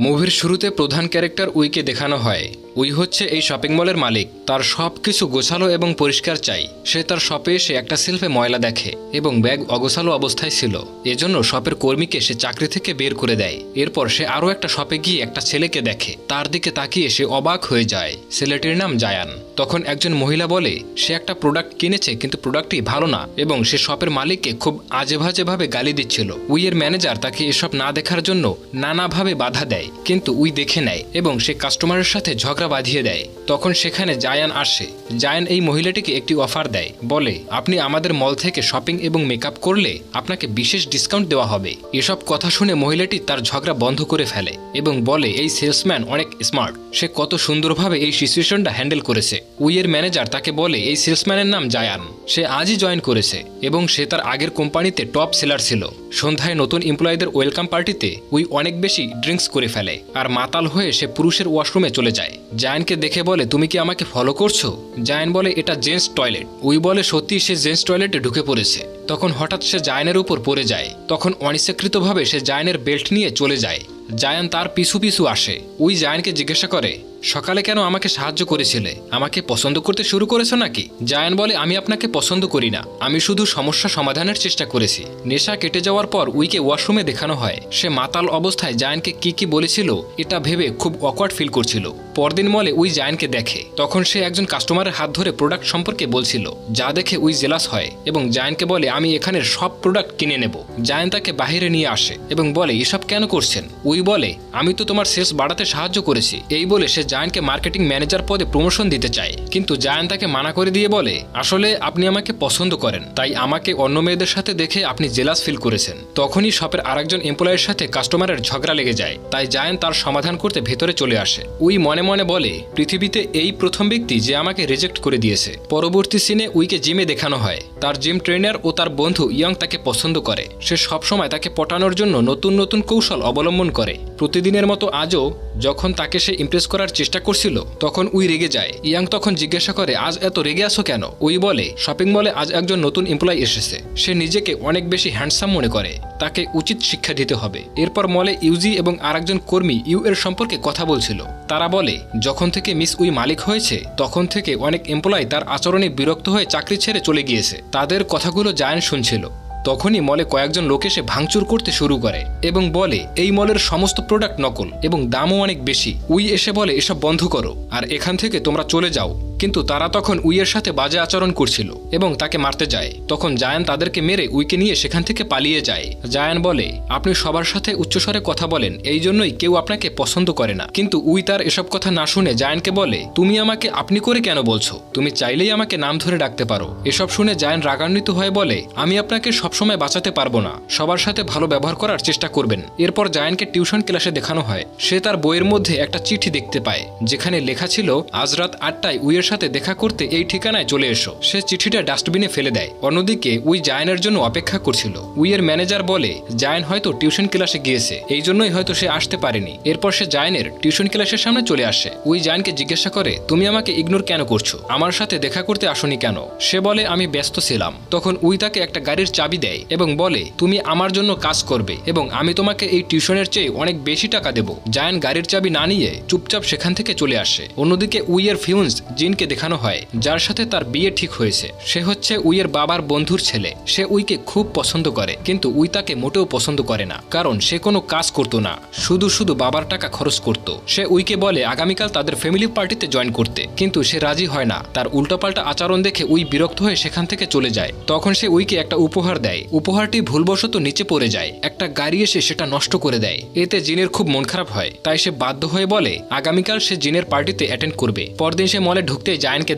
মুভির শুরুতে প্রধান ক্যারেক্টার উইকে দেখানো হয়। উই হচ্ছে এই শপিং মলের মালিক। তার সব কিছু গোছালো এবং পরিষ্কার চাই। সে তার শপে এসে একটা সেলফে ময়লা দেখে এবং ব্যাগ অগোছালো অবস্থায় ছিল। এজন্য শপের কর্মীকে সে চাকরি থেকে বের করে দেয়। এরপর সে আরও একটা শপে গিয়ে একটা ছেলেকে দেখে। তার দিকে তাকিয়ে সে অবাক হয়ে যায়। ছেলেটির নাম জায়ান। তখন একজন মহিলা বলে সে একটা প্রোডাক্ট কিনেছে কিন্তু প্রোডাক্টটি ভালো না এবং সে শপের মালিককে খুব আজেবাজেভাবে গালি দিচ্ছিল। উইয়ের ম্যানেজার তাকে এসব না দেখার জন্য নানাভাবে বাধা দেয়, কিন্তু উই দেখে নেয় এবং সে কাস্টমারের সাথে ঝগড়া বাঁধিয়ে দেয়। তখন সেখানে জায়ান আসে। জায়ান এই মহিলাটিকে একটি অফার দেয়, বলে আপনি আমাদের মল থেকে শপিং এবং মেকআপ করলে আপনাকে বিশেষ ডিসকাউন্ট দেওয়া হবে। এসব কথা শুনে মহিলাটি তার ঝগড়া বন্ধ করে ফেলে এবং বলে এই সেলসম্যান অনেক স্মার্ট, সে কত সুন্দরভাবে এই সিচুয়েশনটা হ্যান্ডেল করেছে। উইয়ের ম্যানেজার তাকে বলে এই সেলসম্যানের নাম জায়ান, সে আজই জয়েন করেছে এবং সে তার আগের কোম্পানিতে টপ সেলার ছিল। সন্ধ্যায় নতুন এমপ্লয়ীদের ওয়েলকাম পার্টিতে উই অনেক বেশি ড্রিঙ্কস করে ফেলে আর মাতাল হয়ে সে পুরুষের ওয়াশরুমে চলে যায়। জায়ানকে দেখে বলে তুমি কি আমাকে ফলো করছো? জায়ান বলে এটা জেন্টস টয়লেট। উই বলে সত্যি সে জেন্টস টয়লেটে ঢুকে পড়েছে। তখন হঠাৎ সে জায়ানের উপর পড়ে যায়। তখন অনিচ্ছাকৃতভাবে সে জায়ানের বেল্ট নিয়ে চলে যায়। জায়ান তার পিছু পিছু আসে। উই জায়ানকে জিজ্ঞাসা করে সকালে কেন আমাকে সাহায্য করেছিলে? আমাকে পছন্দ করতে শুরু করেছো নাকি? জায়ান বলে আমি আপনাকে পছন্দ করি না, আমি শুধু সমস্যা সমাধানের চেষ্টা করেছি। নেশা কেটে যাওয়ার পর উইকে ওয়াশরুমে দেখানো হয়। সে মাতাল অবস্থায় জায়ানকে কি বলেছিল এটা ভেবে খুব অকওয়ার্ড ফিল করছিল। পরদিন মলে উই জায়ানকে দেখে। তখন সে একজন কাস্টমারের হাত ধরে প্রোডাক্ট সম্পর্কে বলছিল, যা দেখে উই জেলাস হয় এবং জায়ানকে বলে আমি এখানের সব প্রোডাক্ট কিনে নেব। জায়ান তাকে বাহিরে নিয়ে আসে এবং বলে এসব কেন করছেন? উই বলে আমি তো তোমার সেলস বাড়াতে সাহায্য করেছি। এই বলে সে জায়ানকে মার্কেটিং ম্যানেজার পদে প্রমোশন দিতে চায়, কিন্তু জায়ান তাকে মানা করে দিয়ে বলে আসলে আপনি আমাকে পছন্দ করেন, তাই আমাকে অন্য মেয়েদের সাথে দেখে আপনি জেলাস ফিল করেছেন। তখনই শপের আরেকজন এমপ্লয়ের সাথে কাস্টমারের ঝগড়া লেগে যায়, তাই জায়ান তার সমাধান করতে ভেতরে চলে আসে। উই মনে মনে বলে পৃথিবীতে এই প্রথম ব্যক্তি যে আমাকে রিজেক্ট করে দিয়েছে। পরবর্তী সিনে উইকে জিমে দেখানো হয়। তার জিম ট্রেনার ও তার বন্ধু ইয়ং তাকে পছন্দ করে। সে সবসময় তাকে পটানোর জন্য নতুন নতুন কৌশল অবলম্বন করে। প্রতিদিনের মতো আজও যখন তাকে সে ইমপ্রেস করার চেষ্টা করছিল তখন উই রেগে যায়। ইয়াং তখন জিজ্ঞাসা করে আজ এত রেগে আসো কেন? উই বলে শপিং মলে আজ একজন নতুন এমপ্লয় এসেছে, সে নিজেকে অনেক বেশি হ্যান্ডসাম মনে করে, তাকে উচিত শিক্ষা দিতে হবে। এরপর মলে ইউজি এবং আরেকজন কর্মী ইউ এর সম্পর্কে কথা বলছিল। তারা বলে যখন থেকে মিস উই মালিক হয়েছে তখন থেকে অনেক এমপ্লয় তার আচরণে বিরক্ত হয়ে চাকরি ছেড়ে চলে গিয়েছে। তাদের কথাগুলো জায়ান শুনছিল। তখনই মলে কয়েকজন লোক এসে ভাঙচুর করতে শুরু করে এবং বলে এই মলের সমস্ত প্রোডাক্ট নকল এবং দামও অনেক বেশি। উই এসে বলে এসব বন্ধ করো আর এখান থেকে তোমরা চলে যাও, কিন্তু তারা তখন উইয়ের সাথে বাজে আচরণ করছিল এবং তাকে মারতে যায়। তখন জায়ান তাদেরকে মেরে উইকে নিয়ে সেখান থেকে পালিয়ে যায়। জায়ান বলে আপনি সবার সাথে উচ্চস্বরে কথা বলেন, এই জন্যই কেউ আপনাকে পছন্দ করে না। কিন্তু উই তার এসব কথা না শুনে জায়ানকে বলে তুমি আমাকে আপনি করে কেন বলছো? তুমি চাইলেই আমাকে নাম ধরে ডাকতে পারো। এসব শুনে জায়ান রাগান্বিত হয়ে বলে আমি আপনাকে সবসময় বাঁচাতে পারবো না, সবার সাথে ভালো ব্যবহার করার চেষ্টা করবেন। এরপর জায়ানকে টিউশন ক্লাসে দেখানো হয়। সে তার বইয়ের মধ্যে একটা চিঠি দেখতে পায় যেখানে লেখা ছিল আজ রাত 8টায় উইয়ের সাথে দেখা করতে এই ঠিকানায় চলে এসো। সে চিঠিটা ডাস্টবিনে ফেলে দেয়। অন্যদিকে উই জায়ানের জন্য অপেক্ষা করছিল। উইয়ের ম্যানেজার বলে জায়ান হয়তো টিউশন ক্লাসে গিয়েছে, এই জন্যই হয়তো সে আসতে পারেনি। এরপর সে জায়ানের টিউশন ক্লাসের সামনে চলে আসে। উই জায়ানকে জিজ্ঞাসা করে তুমি আমাকে ইগনোর কেন করছো? আমার সাথে দেখা করতে আসনি কেন? সে বলে আমি ব্যস্ত ছিলাম। তখন উই তাকে একটা গাড়ির চাবি দেয় এবং বলে তুমি আমার জন্য কাজ করবে এবং আমি তোমাকে এই টিউশনের চেয়ে অনেক বেশি টাকা দেব। জায়ান গাড়ির চাবি না নিয়ে চুপচাপ সেখান থেকে চলে আসে। অন্যদিকে উইয়ের ফিউন্স জিনকে দেখানো হয়, যার সাথে তার বিয়ে ঠিক হয়েছে। সে হচ্ছে উইয়ের বাবার বন্ধুর ছেলে। সে উইকে খুব পছন্দ করে, কিন্তু উই তাকে মোটেও পছন্দ করে না, কারণ সে কোনো কাজ করতো না, শুধু বাবার টাকা খরচ করত। সে উইকে বলে আগামীকাল তাদের ফ্যামিলি পার্টিতে জয়েন করতে, কিন্তু সে রাজি হয় না। তার উল্টোপাল্টা আচরণ দেখে উই বিরক্ত হয়ে সেখান থেকে চলে যায়। তখন সে উইকে একটা উপহার দেয়। উপহারটি ভুলবশত নিচে পড়ে যায়। একটা গাড়ি এসে সেটা নষ্ট করে দেয়। এতে জিনের খুব মন খারাপ হয়, তাই সে বাধ্য হয়ে বলে আগামীকাল সে জিনের পার্টিতে অ্যাটেন্ড করবে। পরদিন সে মলে ঢুকতে জায়ানকে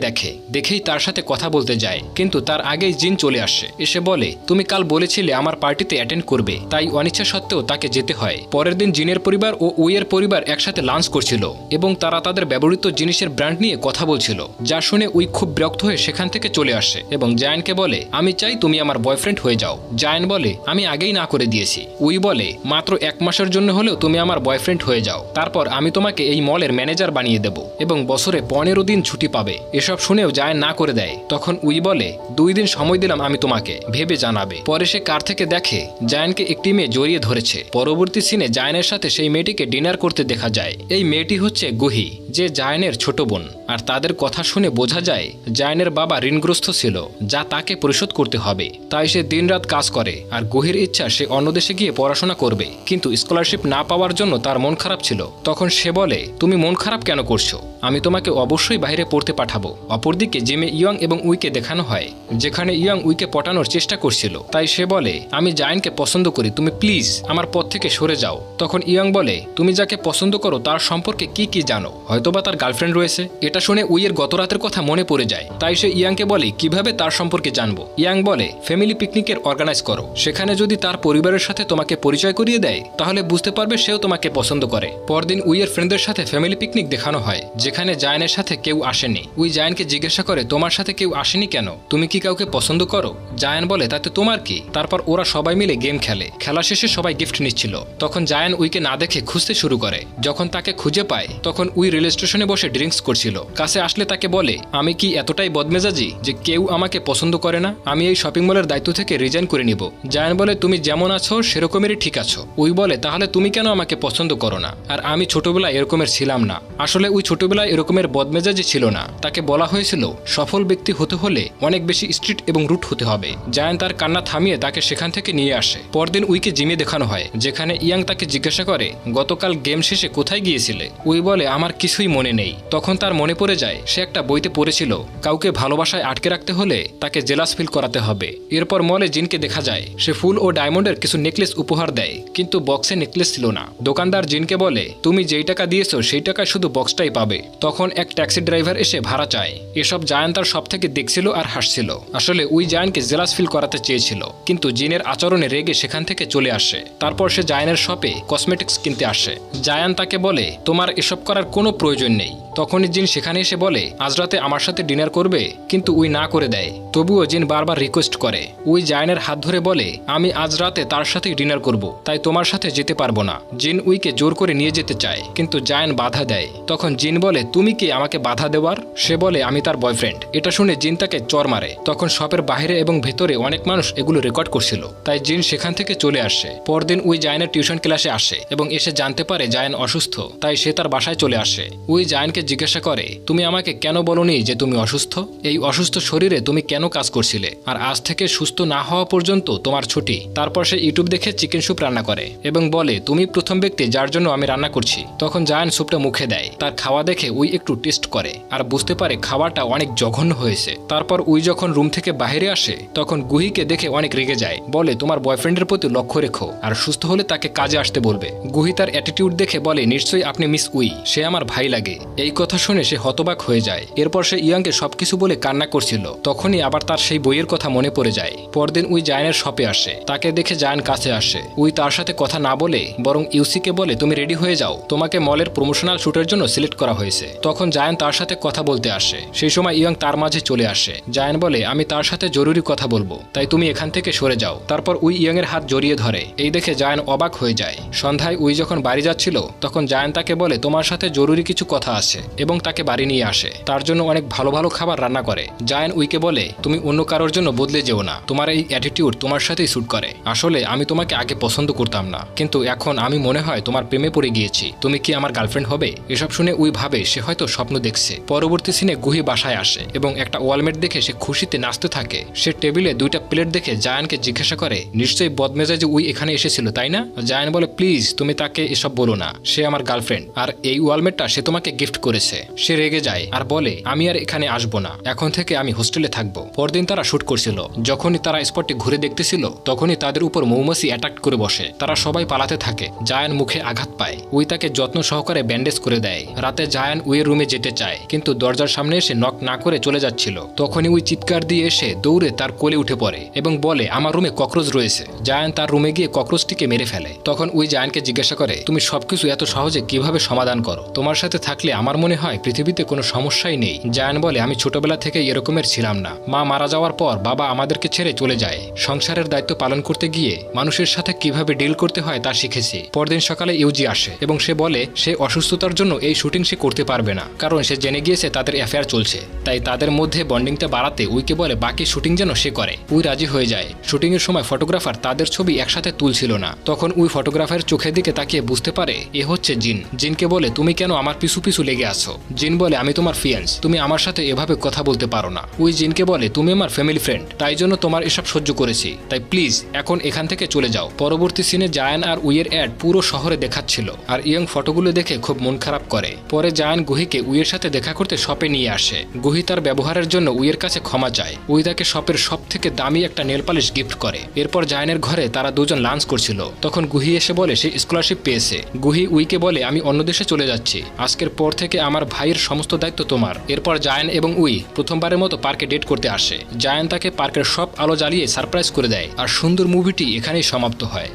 দেখেই তার সাথে কথা বলতে যায়, কিন্তু তার আগেই জিন চলে আসে। এসে বলে তুমি কাল বলেছিলে আমার পার্টিতে অ্যাটেন্ড করবে, তাই অনিচ্ছা সত্ত্বেও তাকে যেতে হয়। পরের দিন জিনের পরিবার ও উইয়ের পরিবার একসাথে লাঞ্চ করছিল এবং তারা তাদের ব্যবহৃত জিনিসের ব্র্যান্ড নিয়ে কথা বলছিল, যা শুনে উই খুব বিরক্ত হয়ে সেখান থেকে চলে আসে এবং জায়ানকে বলে আমি চাই তুমি আমার বয়ফ্রেন্ড হয়ে যাও। জায়ান বলে আমি আগেই না করে দিয়েছি। উই বলে মাত্র 1 মাসের জন্য হলেও তুমি আমার বয়ফ্রেন্ড হয়ে যাও, তারপর আমি তোমাকে এই মলের ম্যানেজার বানিয়ে দেব এবং বছরে 15 দিন ছুটি পাবে। পাবে। এসব শুনেও জায়ান না করে দেয়। তখন উই বলে 2 দিন সময় দিলাম আমি তোমাকে, ভেবে জানাবে। পরে সে কার থেকে দেখে জায়ানকে একটি মেয়ে জড়িয়ে ধরেছে। পরবর্তী সিনে জায়ানের সাথে সেই মেয়েটিকে ডিনার করতে দেখা যায়। এই মেয়েটি হচ্ছে গুহি, যে জায়ানের ছোট বোন। আর তাদের কথা শুনে বোঝা যায় জায়ানের বাবা ঋণগ্রস্ত ছিল, যা তাকে পরিশোধ করতে হবে। তাই সে দিনরাত কাজ করে। আর গুহির ইচ্ছা সে অন্য দেশে গিয়ে পড়াশোনা করবে, কিন্তু স্কলারশিপ না পাওয়ার জন্য তার মন খারাপ ছিল। তখন সে বলে তুমি মন খারাপ কেন করছো, আমি তোমাকে অবশ্যই বাইরে পড়তে পাঠাবো। অপরদিকে জিমে ইয়ং এবং উইকে দেখানো হয়, যেখানে ইয়ং উইকে পটানোর চেষ্টা করছিল। তাই সে বলে আমি জায়ানকে পছন্দ করি, তুমি প্লিজ আমার পথ থেকে সরে যাও। তখন ইয়ং বলে তুমি যাকে পছন্দ করো তার সম্পর্কে কি কি জানো, হয়তোবা তার গার্লফ্রেন্ড রয়েছে। এটা শুনে উইয়ের গত রাতের কথা মনে পড়ে যায়। তাই সে ইয়াংকে বলে কিভাবে তার সম্পর্কে জানবো। ইয়াং বলে ফ্যামিলি পিকনিকের অর্গানাইজ করো, সেখানে যদি তার পরিবারের সাথে তোমাকে পরিচয় করিয়ে দেয় তাহলে বুঝতে পারবে সেও তোমাকে পছন্দ করে। পরদিন উইয়ের ফ্রেন্ডদের সাথে ফ্যামিলি পিকনিক দেখানো হয়, যেখানে জায়ানের সাথে কেউ আসেনি। উই জায়ানকে জিজ্ঞাসা করে তোমার সাথে কেউ আসেনি কেন, তুমি কি কাউকে পছন্দ করো? জায়ান বলে তাতে তোমার কি। তারপর ওরা সবাই মিলে গেম খেলে। খেলা শেষে সবাই গিফট নিচ্ছিল। তখন জায়ান উইকে না দেখে খুঁজতে শুরু করে। যখন তাকে খুঁজে পায় তখন উই রেল স্টেশনে বসে ড্রিঙ্কস করছিল। কাছে আসলে তাকে বলে আমি কি এতটাই বদমেজাজি যে কেউ আমাকে পছন্দ করে না, আমি এই শপিং মলের দায়িত্ব থেকে রিজাইন করে নিব। জায়ান বলে তুমি যেমন আছো সেরকমেরই ঠিক আছো। উই বলে তাহলে তুমি কেন আমাকে পছন্দ করো না? আর আমি ছোটবেলায় এরকমের ছিলাম না। আসলে উই ছোটবেলায় এরকমের বদমেজাজি ছিল না। তাকে বলা হয়েছিল সফল ব্যক্তি হতে হলে অনেক বেশি স্ট্রিক্ট এবং রুট হতে হবে। জায়ান তার কান্না থামিয়ে তাকে সেখান থেকে নিয়ে আসে। পরদিন উইকে জিমে দেখানো হয়, যেখানে ইয়াং তাকে জিজ্ঞাসা করে গতকাল গেম শেষে কোথায় গিয়েছিলে? উই বলে আমার কিছুই মনে নেই। তখন তার মনে পড়ে যায় সে একটা বইতে পড়েছিল কাউকে ভালোবাসায় আটকে রাখতে হলে তাকে জেলাস ফিল করাতে হবে। এরপর মলে জিনকে দেখা যায়, সে ফুল ও ডায়মন্ডের কিছু নেকলেস উপহার দেয়, কিন্তু বক্সে নেকলেস ছিল না। দোকানদার জিনকে বলে তুমি যেই টাকা দিয়েছো সেই টাকায় শুধু বক্সটাই পাবে। তখন এক ট্যাক্সি ড্রাইভার এসে ভাড়া চায়। এসব জায়ান তার সব থেকে দেখছিল আর হাসছিল। আসলে উই জায়ানকে জেলাস ফিল করাতে চেয়েছিল, কিন্তু জিনের আচরণে রেগে সেখান থেকে চলে আসে। তারপর সে জায়ানের শপে কসমেটিক্স কিনতে আসে। জায়ান তাকে বলে তোমার এসব করার কোনো প্রয়োজন নেই। তখনই জিন সেখানে এসে বলে আজ রাতে আমার সাথে ডিনার করবে, কিন্তু উই না করে দেয়। তবুও জিন বারবার রিকোয়েস্ট করে। উই জায়ানের হাত ধরে বলে আমি আজ রাতে তার সাথেই ডিনার করব, তাই তোমার সাথে যেতে পারবো না। জিন উইকে জোর করে নিয়ে যেতে চায়, কিন্তু জায়ান বাধা দেয়। তখন জিন বলে তুমি কি আমাকে বাধা দেওয়ার? সে বলে আমি তার বয়ফ্রেন্ড। এটা শুনে জিন তাকে চর মারে। তখন শপের বাইরে এবং ভেতরে অনেক মানুষ এগুলো রেকর্ড করছিল, তাই জিন সেখান থেকে চলে আসে। পরদিন উই জায়ানের টিউশন ক্লাসে আসে এবং এসে জানতে পারে জায়ান অসুস্থ, তাই সে তার বাসায় চলে আসে। উই জায়ানকে জিজ্ঞাসা করে তুমি আমাকে কেন বলোনি যে তুমি অসুস্থ? এই অসুস্থ শরীরে তুমি কেন কাজ করছিলে? আর আজ থেকে সুস্থ না হওয়া পর্যন্ত তোমার ছুটি। তারপর সে ইউটিউব দেখে চিকেন স্যুপ রান্না করে এবং বলে তুমি প্রথম ব্যক্তি যার জন্য আমি রান্না করছি। তখন জায়ান স্যুপটা মুখে দেয়। তার খাওয়া দেখে উই একটু টেস্ট করে আর বুঝতে পারে খাবারটা অনেক জঘন্য হয়েছে। তারপর উই যখন রুম থেকে বাইরে আসে তখন গুহিকে দেখে অনেক রেগে যায়। বলে তোমার বয়ফ্রেন্ডের প্রতি লক্ষ্য রেখো, আর সুস্থ হলে তাকে কাজে আসতে বলবে। গুহি তার অ্যাটিটিউড দেখে বলে নিশ্চয়ই আপনি মিস উই, সে আমার ভাই লাগে। এই কথা শুনে সে হতবাক হয়ে যায়। এরপর সে ইয়াংকে সবকিছু বলে কান্না করছিল। তখনই আবার তার সেই বইয়ের কথা মনে পড়ে যায়। পরদিন উই জায়ানের শপে আসে। তাকে দেখে জায়ান কাছে আসে। উই তার সাথে কথা না বলে বরং ইউসিকে বলে তুমি রেডি হয়ে যাও, তোমাকে মলের প্রমোশনাল শুটের জন্য সিলেক্ট করা হয়েছে। তখন জায়ান তার সাথে কথা বলতে আসে। সেই সময় ইয়াং তার মাঝে চলে আসে। জায়ান বলে আমি তার সাথে জরুরি কথা বলবো, তাই তুমি এখান থেকে সরে যাও। তারপর উই ইয়াং এর হাত জড়িয়ে ধরে। এই দেখে জায়ান অবাক হয়ে যায়। সন্ধ্যায় উই যখন বাড়ি যাচ্ছিল তখন জায়ান তাকে বলে তোমার সাথে জরুরি কিছু কথা আছে, এবং তাকে বাড়ি নিয়ে আসে। তার জন্য অনেক ভালো ভালো খাবার রান্না করে। জায়ান উইকে বলে তুমি অন্য কারোর জন্য বদলে যেও না, তোমার এই অ্যাটিটিউড তোমার সাথেই স্যুট করে। আসলে আমি তোমাকে আগে পছন্দ করতাম না, কিন্তু এখন আমি মনে হয় তোমার প্রেমে পড়ে গিয়েছি। তুমি কি আমার গার্লফ্রেন্ড হবে? এসব শুনে উই ভাবে সে হয়তো স্বপ্ন দেখছে। পরবর্তী সিনে গুহি বাসায় আসে এবং একটা ওয়ালমেট দেখে সে খুশিতে নাচতে থাকে। সে টেবিলে 2টা প্লেট দেখে জায়ানকে জিজ্ঞাসা করে নিশ্চয়ই বদমেজাজে উই এখানে এসেছিল তাই না? জায়ান বলে প্লিজ তুমি তাকে এসব বলো না, সে আমার গার্লফ্রেন্ড, আর এই ওয়ালমেটটা সে তোমাকে গিফট করেছে। সে রেগে যায় আর বলে আমি আর এখানে আসবো না, এখন থেকে আমি হোস্টেলে থাকবো। পরদিন তারা শুট করছিল। যখনই তারা স্পটটি ঘুরে দেখতেছিল তখনই তাদের উপর মৌমাছি অ্যাটাক করে বসে। তারা সবাই পালাতে থাকে। জায়ান মুখে আঘাত পায়। উই তাকে যত্ন সহকারে ব্যান্ডেজ করে দেয়। রাতে জায়ান উইয়ের রুমে যেতে চায়, কিন্তু দরজার সামনে এসে নক না করে চলে যাচ্ছিল। তখনই উই চিৎকার দিয়ে এসে দৌড়ে তার কোলে উঠে পড়ে এবং বলে আমার রুমে ককরোচ রয়েছে। জায়ান তার রুমে গিয়ে ককরোচটিকে মেরে ফেলে। তখন উই জায়ানকে জিজ্ঞাসা করে তুমি সবকিছু এত সহজে কিভাবে সমাধান করো? তোমার সাথে থাকলে আমার মনে হয় পৃথিবীতে কোনো সমস্যাই নেই। জায়ান বলে, আমি ছোটবেলা থেকে এরকমের ছিলাম না। মা মারা যাওয়ার পর বাবা আমাদেরকে ছেড়ে চলে যায়। সংসারের দায়িত্ব পালন করতে গিয়ে মানুষের সাথে কিভাবে ডিল করতে হয় তা শিখেছি। পরদিন সকালে ইউজি আসে এবং সে বলে সে অসুস্থতার জন্য এই শুটিং সে করতে পারবে না, কারণ সে জেনে গিয়েছে তাদের অ্যাফেয়ার চলছে। তাই তাদের মধ্যে বন্ডিংটা বাড়াতে উইকে বলে বাকি শুটিং যেন সে করে। উই রাজি হয়ে যায়। শুটিং এর সময় ফটোগ্রাফার তাদের ছবি একসাথে তুলছিল না। তখন উই ফটোগ্রাফারের চোখের দিকে তাকিয়ে বুঝতে পারে এ হচ্ছে জিন। জিনকে বলে, তুমি কেন আমার পিছু পিছু লেগে আছো? জিন বলে, আমি তোমার ফিয়ান্স, তুমি আমার সাথে এভাবে কথা বলতে পারো না। উই জিনকে বলে, তুমি আমার ফ্যামিলি ফ্রেন্ড, তাই জন্য তোমার এসব সহ্য করেছি, তাই প্লিজ এখন এখান থেকে চলে যাও। পরবর্তী সিনে জায়ান আর উইয়ের অ্যাড পুরো শহরে দেখাচ্ছিল, আর ইয়ং ফটোগুলো দেখে খুব মন খারাপ করে। পরে জায়ান গুহিকে উইয়ের সাথে দেখা করতে শপে নিয়ে আসে। গুহি তার ব্যবহারের জন্য উইয়ের কাছে ক্ষমা চায়। উই তাকে শপের সব থেকে দামি একটা নেল পালিশ গিফট করে। এরপর জায়ানের ঘরে তারা দুজন লাঞ্চ করছিল, তখন গুহি এসে বলে সে স্কলারশিপ পেয়েছে। গুহি উইকে বলে, আমি অন্য দেশে চলে যাচ্ছি, আজকের পর থেকে আমার ভাইয়ের সমস্ত দায়িত্ব তোমার। এরপর জায়ান এবং উই প্রথমবারের মতো পার্কে ডেট করতে আসে। জায়ান তাকে পার্কের সব আলো জ্বালিয়ে সারপ্রাইজ করে দেয়, আর সুন্দর মুভিটি এখানেই সমাপ্ত হয়।